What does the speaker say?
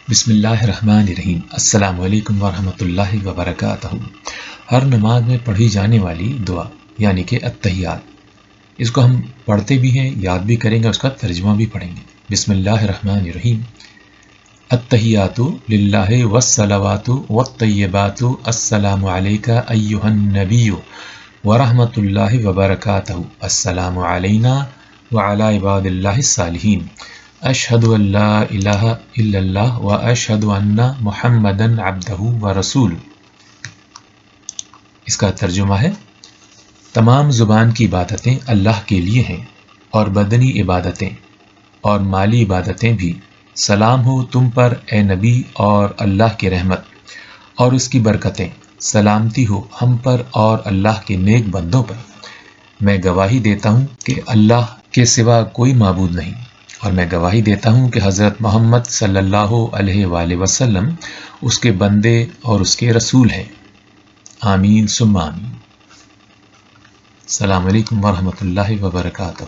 بسم اللہ الرحمن الرحیم۔ السلام علیکم ورحمۃ اللہ وبرکاتہ۔ ہر نماز میں پڑھی جانے والی دعا یعنی کہ التحیات، اس کو ہم پڑھتے بھی ہیں، یاد بھی کریں گے، اس کا ترجمہ بھی پڑھیں گے۔ بسم اللہ الرحمن الرحیم۔ التحیات للہ والصلوات والطیبات السلام علیک ایھا النبی ورحمۃ اللہ وبرکاتہ، السلام علینا وعلی عباد اللہ الصالحین، اشہد ان لا الہ الا اللہ و اشہد ان محمدً عبدہ و رسولہ۔ اس کا ترجمہ ہے: تمام زبان کی عبادتیں اللہ کے لیے ہیں اور بدنی عبادتیں اور مالی عبادتیں بھی۔ سلام ہو تم پر اے نبی اور اللہ کی رحمت اور اس کی برکتیں، سلامتی ہو ہم پر اور اللہ کے نیک بندوں پر۔ میں گواہی دیتا ہوں کہ اللہ کے سوا کوئی معبود نہیں، اور میں گواہی دیتا ہوں کہ حضرت محمد صلی اللہ علیہ وآلہ وسلم اس کے بندے اور اس کے رسول ہیں۔ آمین ثم آمین۔ السلام علیکم ورحمۃ اللہ وبرکاتہ۔